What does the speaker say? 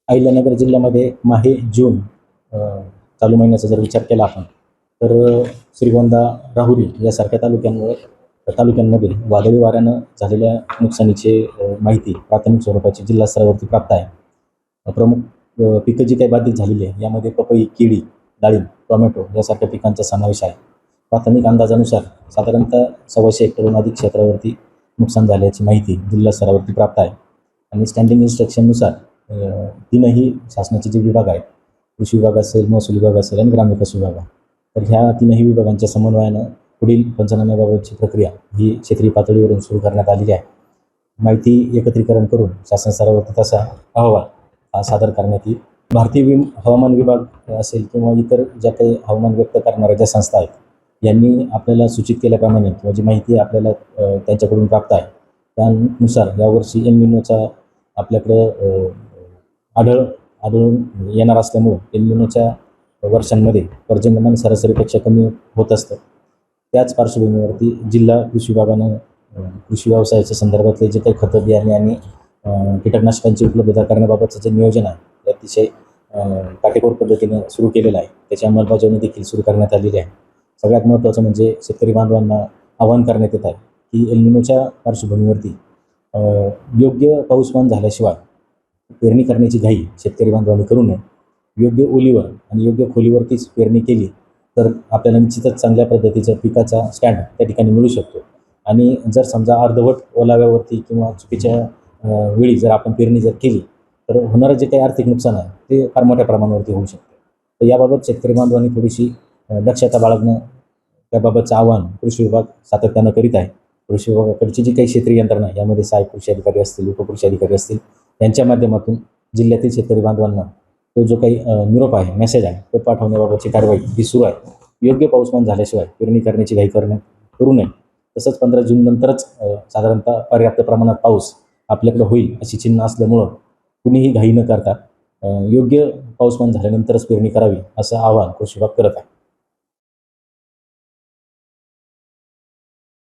अहिल्यानगर जिल्ह्यामध्ये माहे जून अ, चालू महिन्याचा जर विचार केला आपण तर श्रीगोंदा, राहुरी यासारख्या तालुक्यांमध्ये वादळी वाऱ्यानं झालेल्या नुकसानीची माहिती प्राथमिक स्वरूपाची जिल्हा स्तरावरती प्राप्त आहे. प्रमुख पिकं जी काही बाधित झालेली आहे यामध्ये पपई, केळी, डाळिंब, टोमॅटो यासारख्या पिकांचा समावेश आहे. प्राथमिक अंदाजानुसार साधारणतः 125 हेक्टरहून अधिक क्षेत्रावरती नुकसान झाल्याची माहिती जिल्हा स्तरावरती प्राप्त आहे. आणि स्टँडिंग इन्स्ट्रक्शननुसार तीनही शासनाचे जे विभाग आहेत, कृषी विभाग असेल, महसूल विभाग असेल आणि ग्रामविकास विभाग आहे, तर ह्या तीनही विभागांच्या समन्वयानं पुढील पंचनाम्याबाबतची प्रक्रिया ही क्षेत्रीय पातळीवरून सुरू करण्यात आलेली आहे. माहिती एकत्रीकरण करून शासन स्तरावरती तसा अहवाल सादर करण्यात येईल. भारतीय हवामान विभाग असेल किंवा इतर ज्या काही हवामान व्यक्त करणाऱ्या ज्या संस्था आहेत, यांनी आपल्याला सूचित केल्याप्रमाणे किंवा जी माहिती आपल्याला त्यांच्याकडून प्राप्त आहे त्यानुसार यावर्षी एल निनोचा आपल्याकडं आढळून येणार असल्यामुळं एल निनोच्या वर्षांमध्ये पर्जन्यमान सरासरीपेक्षा कमी होत असतं. त्याच पार्श्वभूमीवरती जिल्हा कृषी विभागानं कृषी व्यवसायाच्या संदर्भातले जे काही खतं, बियाणे आणि कीटकनाशकांची उपलब्धता करण्याबाबतचं जे नियोजन आहे ते अतिशय काटेकोर पद्धतीनं सुरू केलेलं आहे. त्याची अंमलबजावणी देखील सुरू करण्यात आलेली आहे. सगळ्यात महत्त्वाचं म्हणजे शेतकरी बांधवांना आवाहन करण्यात येत आहे की एल निनोच्या पार्श्वभूमीवरती योग्य पाऊसमान झाल्याशिवाय पेरणी करण्याची घाई शेतकरी बांधवांनी करू नये. योग्य ओलीवर आणि योग्य खोलीवरतीच पेरणी केली तर आपल्याला निश्चितच चांगल्या पद्धतीचं पिकाचा स्टँड त्या ठिकाणी मिळू शकतो. आणि जर समजा अर्धवट ओलाव्यावरती किंवा चुकीच्या वेळी जर आपण पेरणी जर केली तर होणारं जे काही आर्थिक नुकसान आहे ते फार मोठ्या प्रमाणावरती होऊ शकतं. तर याबाबत शेतकरी बांधवांनी थोडीशी दक्षता बाळगणं, त्याबाबतचं आवाहन कृषी विभाग सातत्यानं करीत आहे. कृषी विभागाकडची जी काही क्षेत्रीय यंत्रणा आहे यामध्ये सहाय्यक कृषी अधिकारी असतील, उपकृषी अधिकारी असतील, यांच्या माध्यमातून जिल्ह्यातील शेतकरी बांधवांना तो जो काही निरोप आहे, मेसेज आहे, तो पाठवण्याबाबतची कारवाई ही सुरू आहे. योग्य पाऊसमान झाल्याशिवाय पेरणी करण्याची घाई करू नये. तसंच 15 जून नंतरच साधारणतः पर्याप्त प्रमाणात पाऊस आपल्याकडे होईल अशी चिन्ह असल्यामुळं कुणीही घाई न करता योग्य पाऊसमान झाल्यानंतरच पेरणी करावी असं आवाहन कृषी विभाग करत आहे.